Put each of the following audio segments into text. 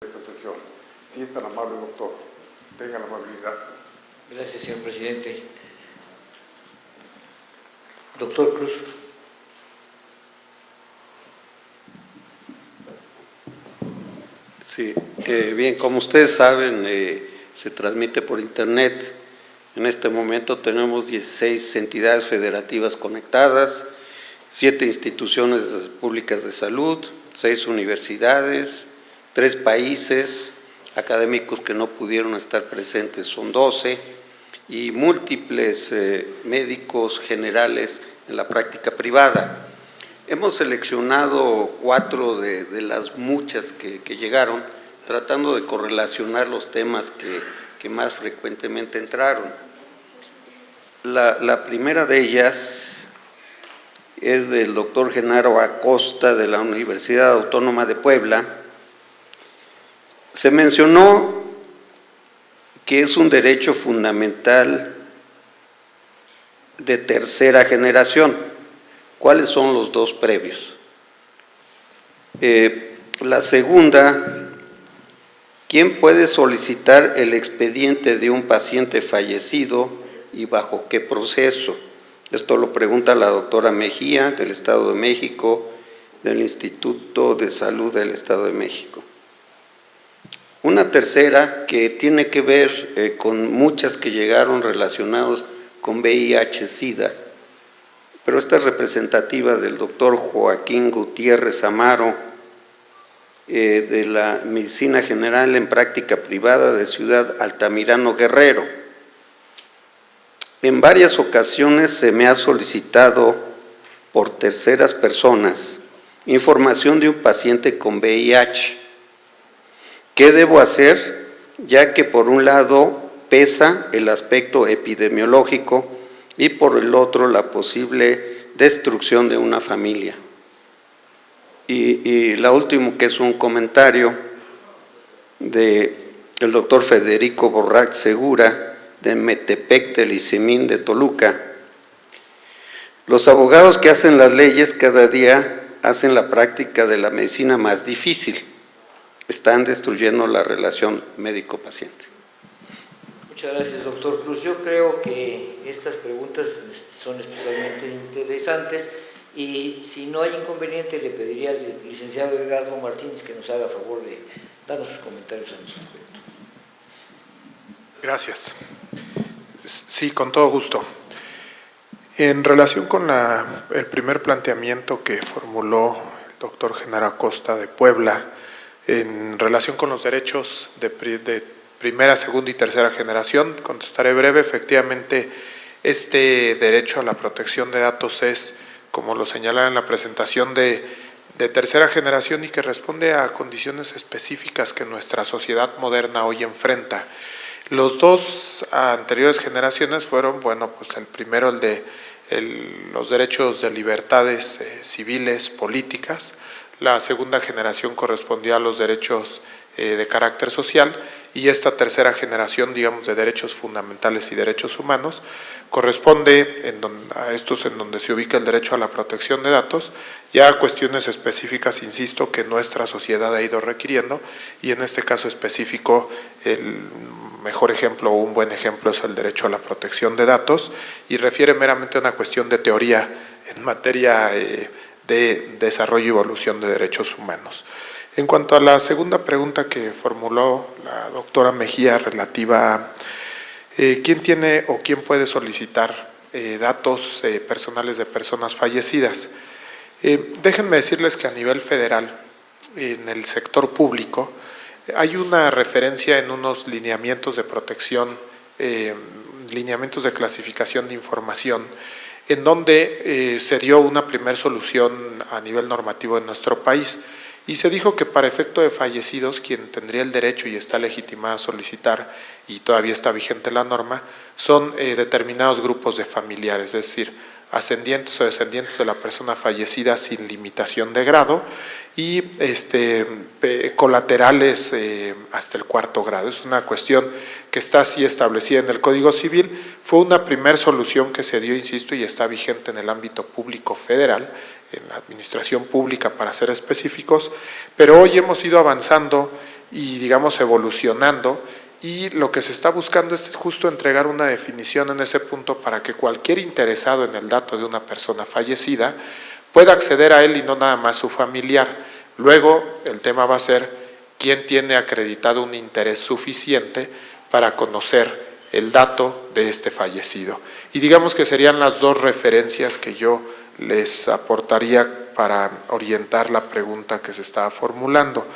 esta sesión. Si es tan amable, doctor, tenga la amabilidad. Gracias, señor presidente. Doctor Cruz. Sí, bien, como ustedes saben, se transmite por internet. En este momento tenemos 16 entidades federativas conectadas, 7 instituciones públicas de salud, 6 universidades, 3 países, académicos que no pudieron estar presentes son 12, y múltiples médicos generales en la práctica privada. Hemos seleccionado 4 de las muchas que llegaron, tratando de correlacionar los temas que más frecuentemente entraron. La primera de ellas es del doctor Genaro Acosta, de la Universidad Autónoma de Puebla. Se mencionó que es un derecho fundamental de tercera generación. ¿Cuáles son los 2 previos? La segunda, ¿quién puede solicitar el expediente de un paciente fallecido y bajo qué proceso? Esto lo pregunta la doctora Mejía, del Estado de México, del Instituto de Salud del Estado de México. Una tercera que tiene que ver con muchas que llegaron relacionados con VIH-Sida, pero esta es representativa del doctor Joaquín Gutiérrez Amaro, de la Medicina General en Práctica Privada de Ciudad Altamirano, Guerrero. En varias ocasiones se me ha solicitado por terceras personas información de un paciente con VIH. ¿Qué debo hacer? Ya que por un lado pesa el aspecto epidemiológico y por el otro la posible destrucción de una familia. Y la última, que es un comentario del doctor Federico Borrac Segura, de Metepec del ICEMIN de Toluca. Los abogados que hacen las leyes cada día hacen la práctica de la medicina más difícil. Están destruyendo la relación médico-paciente. Muchas gracias, doctor Cruz. Yo creo que estas preguntas son especialmente interesantes y si no hay inconveniente le pediría al licenciado Edgardo Martínez que nos haga favor de darnos sus comentarios al respecto. Gracias. Sí, con todo gusto. En relación con el primer planteamiento que formuló el doctor Genaro Acosta de Puebla, en relación con los derechos de primera, segunda y tercera generación, contestaré breve. Efectivamente, este derecho a la protección de datos es, como lo señala en la presentación, de tercera generación y que responde a condiciones específicas que nuestra sociedad moderna hoy enfrenta. Los 2 anteriores generaciones fueron, bueno, pues el primero el de los derechos de libertades civiles, políticas. La segunda generación correspondía a los derechos de carácter social y esta tercera generación, digamos, de derechos fundamentales y derechos humanos, corresponde a estos en donde se ubica el derecho a la protección de datos, ya a cuestiones específicas, insisto, que nuestra sociedad ha ido requiriendo y en este caso específico el mejor ejemplo o un buen ejemplo es el derecho a la protección de datos y refiere meramente a una cuestión de teoría en materia de desarrollo y evolución de derechos humanos. En cuanto a la segunda pregunta que formuló la doctora Mejía relativa a quién tiene o quién puede solicitar datos personales de personas fallecidas. Déjenme decirles que a nivel federal, en el sector público, hay una referencia en unos lineamientos de protección, lineamientos de clasificación de información, en donde se dio una primera solución a nivel normativo en nuestro país y se dijo que para efecto de fallecidos, quien tendría el derecho y está legitimado a solicitar, y todavía está vigente la norma, son determinados grupos de familiares, es decir, ascendientes o descendientes de la persona fallecida sin limitación de grado y colaterales hasta el 4º grado. Es una cuestión que está así establecida en el Código Civil. Fue una primera solución que se dio, insisto, y está vigente en el ámbito público federal, en la administración pública para ser específicos, pero hoy hemos ido avanzando y, digamos, evolucionando, y lo que se está buscando es justo entregar una definición en ese punto para que cualquier interesado en el dato de una persona fallecida pueda acceder a él y no nada más su familiar. Luego el tema va a ser quién tiene acreditado un interés suficiente para conocer el dato de este fallecido. Y digamos que serían las dos referencias que yo les aportaría para orientar la pregunta que se estaba formulando.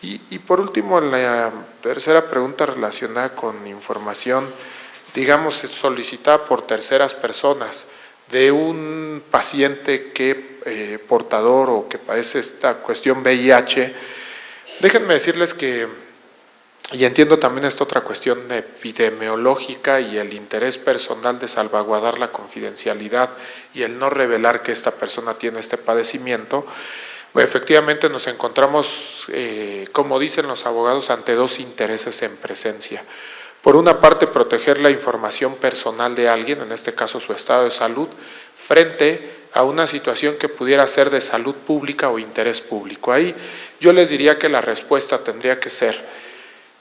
Y por último, la tercera pregunta relacionada con información, digamos, solicitada por terceras personas de un paciente que portador o que padece esta cuestión VIH. Déjenme decirles que, y entiendo también esta otra cuestión epidemiológica y el interés personal de salvaguardar la confidencialidad y el no revelar que esta persona tiene este padecimiento. Efectivamente nos encontramos, como dicen los abogados, ante dos intereses en presencia. Por una parte, proteger la información personal de alguien, en este caso su estado de salud, frente a una situación que pudiera ser de salud pública o interés público. Ahí yo les diría que la respuesta tendría que ser,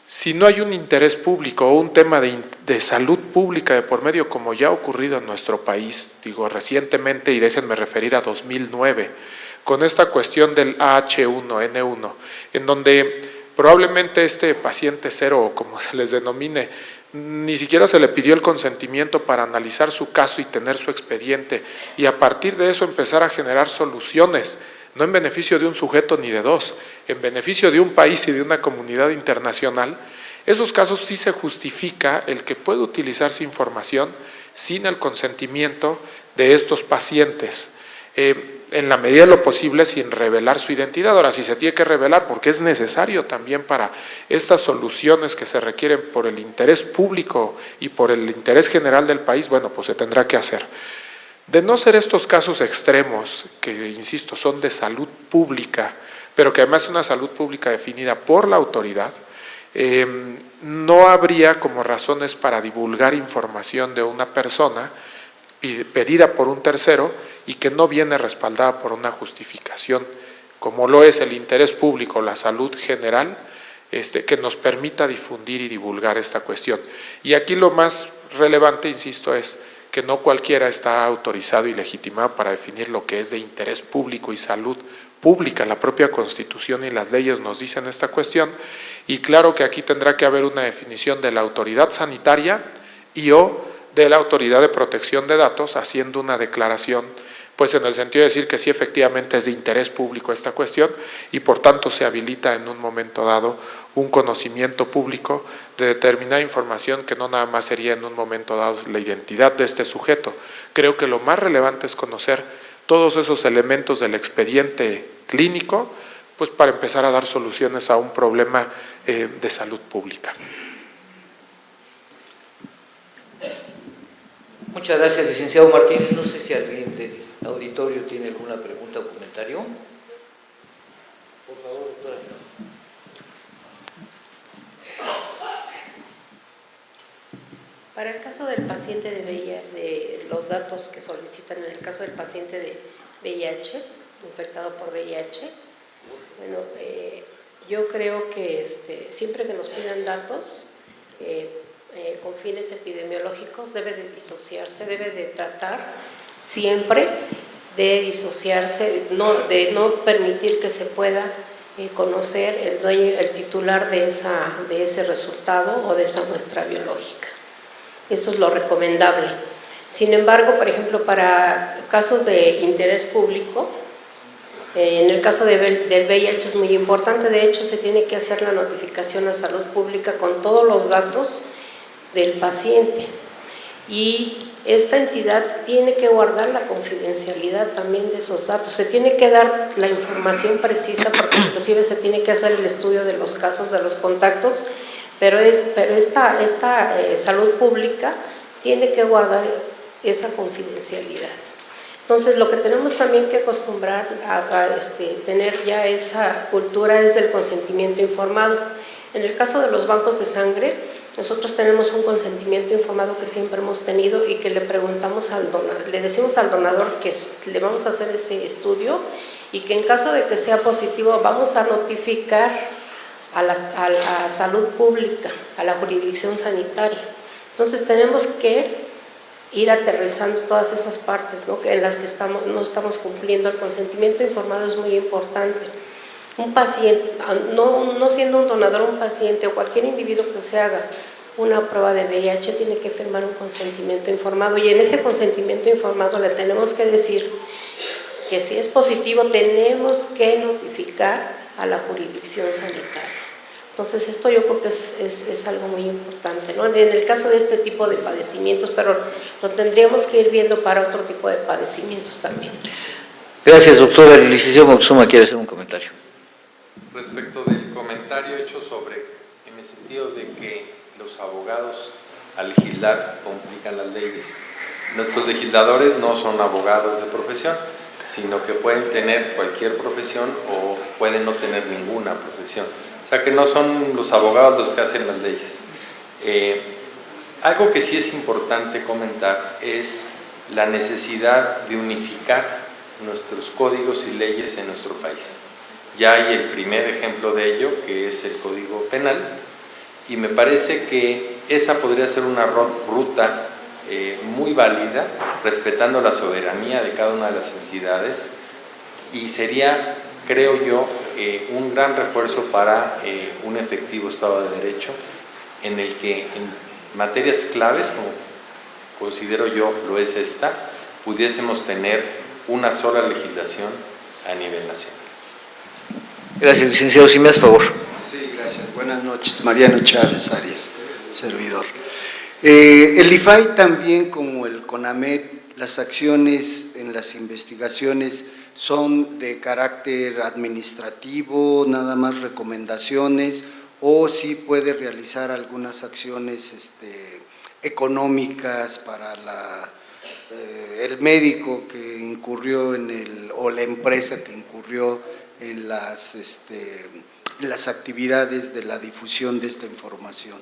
si no hay un interés público o un tema de salud pública de por medio, como ya ha ocurrido en nuestro país, digo recientemente, y déjenme referir a 2009, con esta cuestión del AH1N1, en donde probablemente este paciente cero, o como se les denomine, ni siquiera se le pidió el consentimiento para analizar su caso y tener su expediente, y a partir de eso empezar a generar soluciones, no en beneficio de un sujeto ni de dos, en beneficio de un país y de una comunidad internacional. Esos casos sí se justifica el que pueda utilizarse información sin el consentimiento de estos pacientes, en la medida de lo posible sin revelar su identidad. Ahora, si se tiene que revelar porque es necesario también para estas soluciones que se requieren por el interés público y por el interés general del país, bueno, pues se tendrá que hacer. De no ser estos casos extremos, que insisto, son de salud pública, pero que además es una salud pública definida por la autoridad, no habría como razones para divulgar información de una persona pedida por un tercero y que no viene respaldada por una justificación, como lo es el interés público, la salud general, que nos permita difundir y divulgar esta cuestión. Y aquí lo más relevante, insisto, es que no cualquiera está autorizado y legitimado para definir lo que es de interés público y salud pública. La propia Constitución y las leyes nos dicen esta cuestión, y claro que aquí tendrá que haber una definición de la autoridad sanitaria y o de la autoridad de protección de datos, haciendo una declaración, pues en el sentido de decir que sí, efectivamente es de interés público esta cuestión, y por tanto se habilita en un momento dado un conocimiento público de determinada información que no nada más sería en un momento dado la identidad de este sujeto. Creo que lo más relevante es conocer todos esos elementos del expediente clínico, pues para empezar a dar soluciones a un problema de salud pública. Muchas gracias, licenciado Martínez. No sé si alguien del auditorio tiene alguna pregunta o comentario. Por favor, doctora. Para el caso del paciente de VIH, de los datos que solicitan en el caso del paciente de VIH, infectado por VIH, bueno, yo creo que siempre que nos pidan datos con fines epidemiológicos debe de disociarse, debe de tratar siempre de disociarse, de no permitir que se pueda conocer el dueño, el titular de ese resultado o de esa muestra biológica. Esto es lo recomendable. Sin embargo, por ejemplo, para casos de interés público, en el caso del VIH es muy importante. De hecho, se tiene que hacer la notificación a salud pública con todos los datos del paciente, y esta entidad tiene que guardar la confidencialidad también de esos datos. Se tiene que dar la información precisa, porque inclusive se tiene que hacer el estudio de los casos, de los contactos, pero esta salud pública tiene que guardar esa confidencialidad. Entonces, lo que tenemos también que acostumbrar a tener ya esa cultura es del consentimiento informado. En el caso de los bancos de sangre, nosotros tenemos un consentimiento informado que siempre hemos tenido, y que le preguntamos al donador, le decimos al donador que le vamos a hacer ese estudio, y que en caso de que sea positivo vamos a notificar a la salud pública, a la jurisdicción sanitaria. Entonces tenemos que ir aterrizando todas esas partes, ¿no? En las que no estamos cumpliendo. El consentimiento informado es muy importante. Un paciente, no siendo un donador, un paciente o cualquier individuo que se haga una prueba de VIH tiene que firmar un consentimiento informado, y en ese consentimiento informado le tenemos que decir que si es positivo tenemos que notificar a la jurisdicción sanitaria. Entonces esto yo creo que es algo muy importante, ¿no? En el caso de este tipo de padecimientos, pero lo tendríamos que ir viendo para otro tipo de padecimientos también. Gracias, doctora. El licenciado Moctezuma quiere hacer un comentario. Respecto del comentario hecho en el sentido de que los abogados al legislar complican las leyes. Nuestros legisladores no son abogados de profesión, sino que pueden tener cualquier profesión o pueden no tener ninguna profesión. O sea que no son los abogados los que hacen las leyes. Algo que sí es importante comentar es la necesidad de unificar nuestros códigos y leyes en nuestro país. Ya hay el primer ejemplo de ello, que es el Código Penal, y me parece que esa podría ser una ruta muy válida, respetando la soberanía de cada una de las entidades, y sería, creo yo, un gran refuerzo para un efectivo Estado de Derecho, en el que en materias claves, como considero yo lo es esta, pudiésemos tener una sola legislación a nivel nacional. Gracias, licenciado. Si me hace favor. Sí, gracias. Buenas noches. Mariano Chávez Arias, servidor. El IFAI también, como el CONAMED, las acciones en las investigaciones son de carácter administrativo, nada más recomendaciones, o sí puede realizar algunas acciones económicas para el médico que incurrió o la empresa que incurrió en las actividades de la difusión de esta información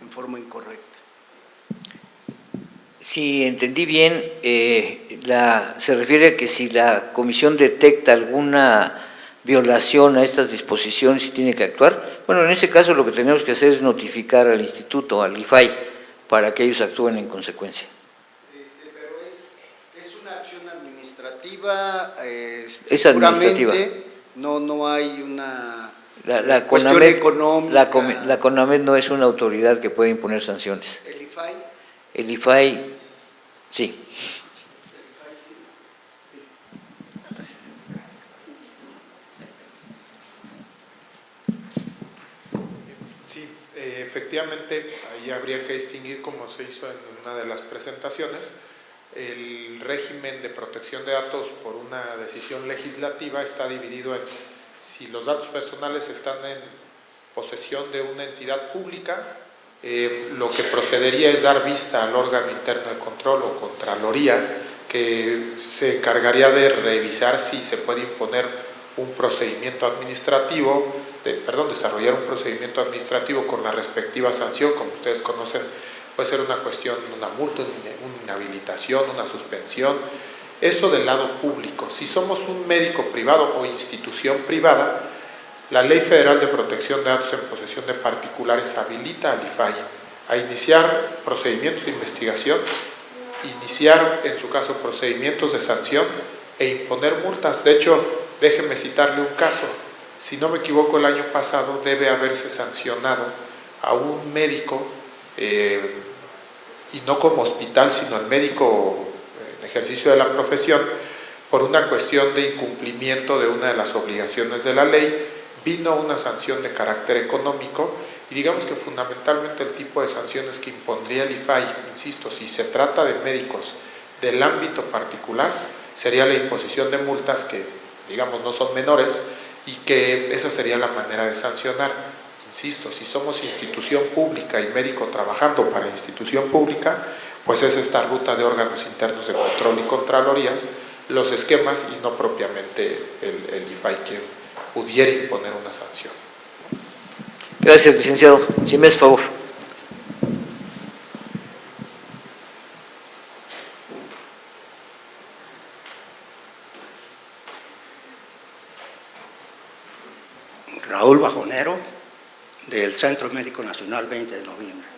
en forma incorrecta. Si entendí bien, se refiere a que si la comisión detecta alguna violación a estas disposiciones y tiene que actuar, bueno, en ese caso lo que tenemos que hacer es notificar al instituto, al IFAI, para que ellos actúen en consecuencia. Pero es una acción administrativa, Es administrativa. No hay una La cuestión CONAMED, económica. la CONAMED no es una autoridad que puede imponer sanciones. ¿El IFAI? El IFAI, sí. Sí, efectivamente, ahí habría que distinguir, como se hizo en una de las presentaciones, el régimen de protección de datos por una decisión legislativa está dividido en si los datos personales están en posesión de una entidad pública, lo que procedería es dar vista al órgano interno de control o Contraloría, que se encargaría de revisar si se puede imponer un procedimiento administrativo, desarrollar un procedimiento administrativo con la respectiva sanción. Como ustedes conocen, puede ser una cuestión, una multa, una inhabilitación, una suspensión. Eso del lado público. Si somos un médico privado o institución privada, la Ley Federal de Protección de Datos en posesión de particulares habilita al IFAI a iniciar procedimientos de investigación, iniciar, en su caso, procedimientos de sanción e imponer multas. De hecho, déjenme citarle un caso. Si no me equivoco, el año pasado debe haberse sancionado a un médico, y no como hospital, sino al médico en ejercicio de la profesión, por una cuestión de incumplimiento de una de las obligaciones de la ley. Vino una sanción de carácter económico y digamos que fundamentalmente el tipo de sanciones que impondría el IFAI, insisto, si se trata de médicos del ámbito particular, sería la imposición de multas que, digamos, no son menores y que esa sería la manera de sancionar. Insisto, si somos institución pública y médico trabajando para institución pública, pues es esta ruta de órganos internos de control y contralorías, los esquemas y no propiamente el IFAI quien pudiera imponer una sanción. Gracias, licenciado. Si me hace favor. Raúl Bajonero, Centro Médico Nacional 20 de noviembre.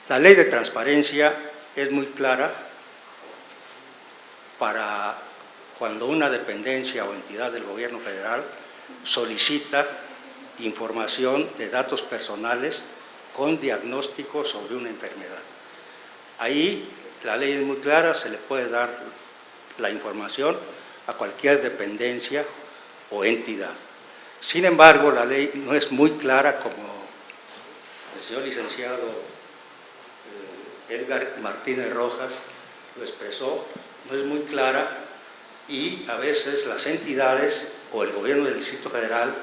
La ley de transparencia es muy clara para cuando una dependencia o entidad del gobierno federal solicita información de datos personales con diagnóstico sobre una enfermedad. Ahí la ley es muy clara, se le puede dar la información a cualquier dependencia o entidad. Sin embargo, la ley no es muy clara, como el señor licenciado Edgar Martínez Rojas lo expresó, no es muy clara y a veces las entidades o el gobierno del Distrito Federal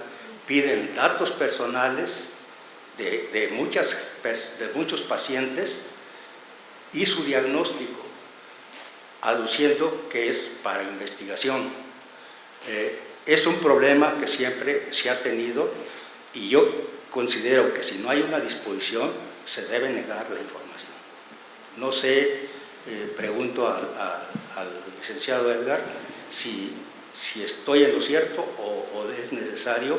piden datos personales de muchos pacientes y su diagnóstico, aduciendo que es para investigación. Es un problema que siempre se ha tenido y yo considero que si no hay una disposición se debe negar la información. No sé, pregunto al licenciado Edgar si estoy en lo cierto o es necesario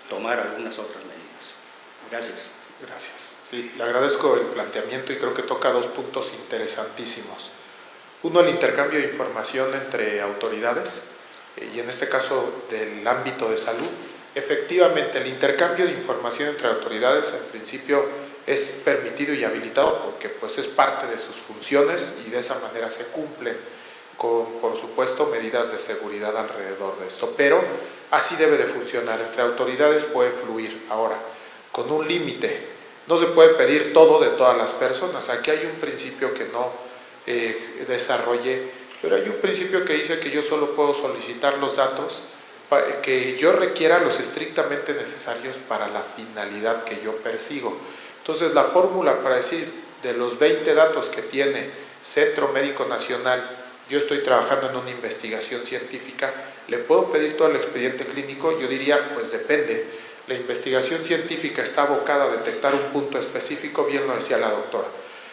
tomar algunas otras medidas. Gracias. Gracias. Sí, le agradezco el planteamiento y creo que toca dos puntos interesantísimos. Uno, el intercambio de información entre autoridades, y en este caso del ámbito de salud. Efectivamente, el intercambio de información entre autoridades en principio es permitido y habilitado porque pues, es parte de sus funciones y de esa manera se cumplen con, por supuesto, medidas de seguridad alrededor de esto. Pero así debe de funcionar. Entre autoridades puede fluir. Ahora, con un límite. No se puede pedir todo de todas las personas. Aquí hay un principio que no desarrollé, pero hay un principio que dice que yo solo puedo solicitar los datos que yo requiera los estrictamente necesarios para la finalidad que yo persigo. Entonces, la fórmula para decir de los 20 datos que tiene Centro Médico Nacional, yo estoy trabajando en una investigación científica, ¿le puedo pedir todo el expediente clínico? Yo diría, pues depende. La investigación científica está abocada a detectar un punto específico, bien lo decía la doctora.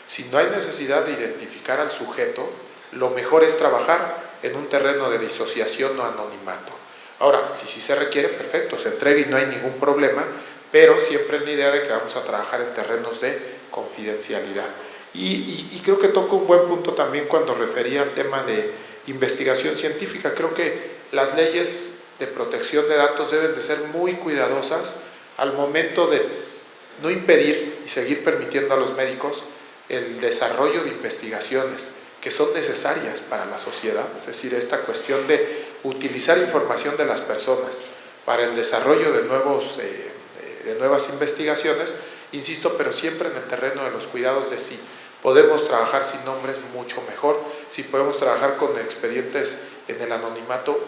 Si no hay necesidad de identificar al sujeto, lo mejor es trabajar en un terreno de disociación o anonimato. Ahora, si se requiere, perfecto, se entrega y no hay ningún problema, pero siempre en la idea de que vamos a trabajar en terrenos de confidencialidad. Y creo que toca un buen punto también cuando refería al tema de investigación científica. Creo que las leyes de protección de datos deben de ser muy cuidadosas al momento de no impedir y seguir permitiendo a los médicos el desarrollo de investigaciones que son necesarias para la sociedad, es decir, esta cuestión de utilizar información de las personas para el desarrollo de nuevas investigaciones, insisto, pero siempre en el terreno de los cuidados de sí. Podemos trabajar sin nombres mucho mejor, si podemos trabajar con expedientes en el anonimato,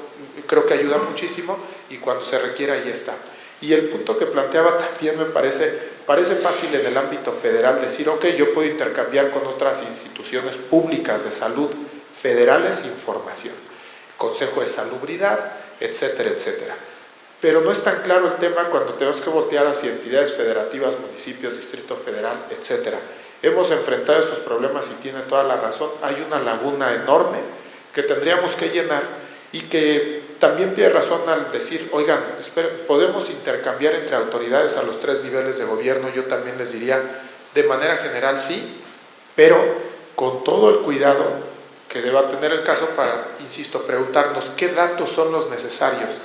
creo que ayuda muchísimo y cuando se requiera ahí está. Y el punto que planteaba también me parece fácil en el ámbito federal decir, ok, yo puedo intercambiar con otras instituciones públicas de salud federales información, Consejo de Salubridad, etcétera, etcétera. Pero no es tan claro el tema cuando tenemos que voltear hacia entidades federativas, municipios, Distrito Federal, etcétera. Hemos enfrentado esos problemas y tiene toda la razón. Hay una laguna enorme que tendríamos que llenar y que también tiene razón al decir, oigan, esperen, podemos intercambiar entre autoridades a los 3 niveles de gobierno. Yo también les diría, de manera general sí, pero con todo el cuidado que deba tener el caso para, insisto, preguntarnos qué datos son los necesarios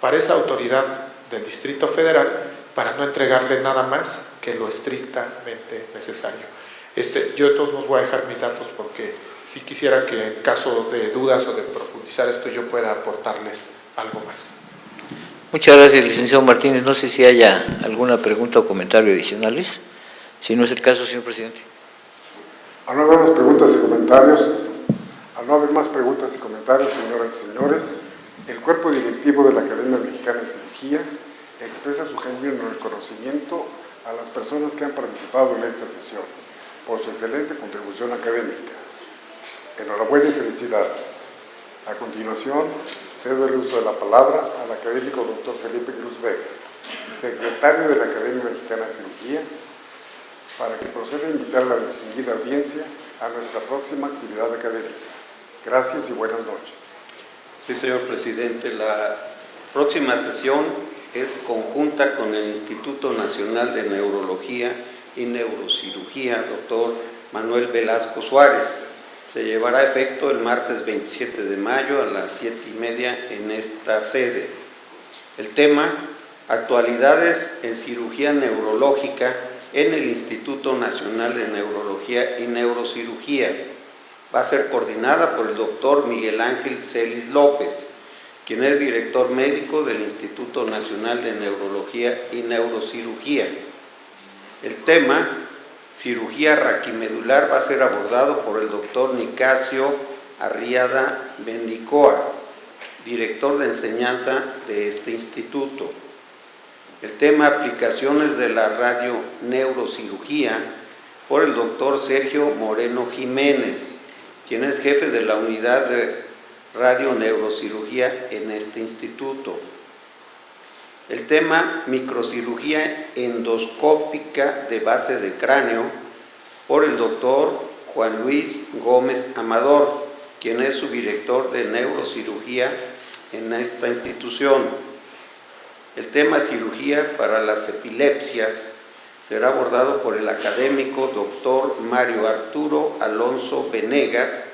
para esa autoridad del Distrito Federal para no entregarle nada más que lo estrictamente necesario. Yo de todos modos voy a dejar mis datos porque sí quisiera que en caso de dudas o de profundizar esto yo pueda aportarles algo más. Muchas gracias, licenciado Martínez. No sé si haya alguna pregunta o comentario adicionales. Si no es el caso, señor presidente. Al no haber más preguntas y comentarios, señoras y señores, el cuerpo directivo de la Academia Mexicana de Cirugía expresa su genuino reconocimiento a las personas que han participado en esta sesión por su excelente contribución académica. Enhorabuena y felicidades. A continuación, cedo el uso de la palabra al académico Dr. Felipe Cruz Vega, secretario de la Academia Mexicana de Cirugía, para que proceda a invitar a la distinguida audiencia a nuestra próxima actividad académica. Gracias y buenas noches. Sí, señor presidente, la próxima sesión es conjunta con el Instituto Nacional de Neurología y Neurocirugía, doctor Manuel Velasco Suárez. Se llevará a efecto el martes 27 de mayo a las 7:30 en esta sede. El tema: actualidades en cirugía neurológica en el Instituto Nacional de Neurología y Neurocirugía. Va a ser coordinada por el doctor Miguel Ángel Celis López, quien es director médico del Instituto Nacional de Neurología y Neurocirugía. El tema: cirugía raquimedular, va a ser abordado por el doctor Nicasio Arriada Bendicoa, director de enseñanza de este instituto. El tema: aplicaciones de la radioneurocirugía, por el doctor Sergio Moreno Jiménez, quien es jefe de la unidad de radioneurocirugía en este instituto. El tema: microcirugía endoscópica de base de cráneo, por el doctor Juan Luis Gómez Amador, quien es subdirector de neurocirugía en esta institución. El tema: cirugía para las epilepsias, será abordado por el académico doctor Mario Arturo Alonso Venegas,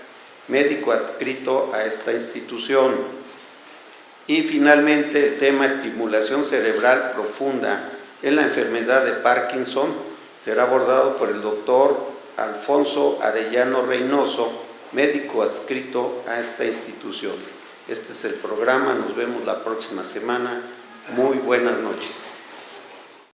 médico adscrito a esta institución. Y finalmente el tema: estimulación cerebral profunda en la enfermedad de Parkinson, será abordado por el doctor Alfonso Arellano Reynoso, médico adscrito a esta institución. Este es el programa, nos vemos la próxima semana. Muy buenas noches.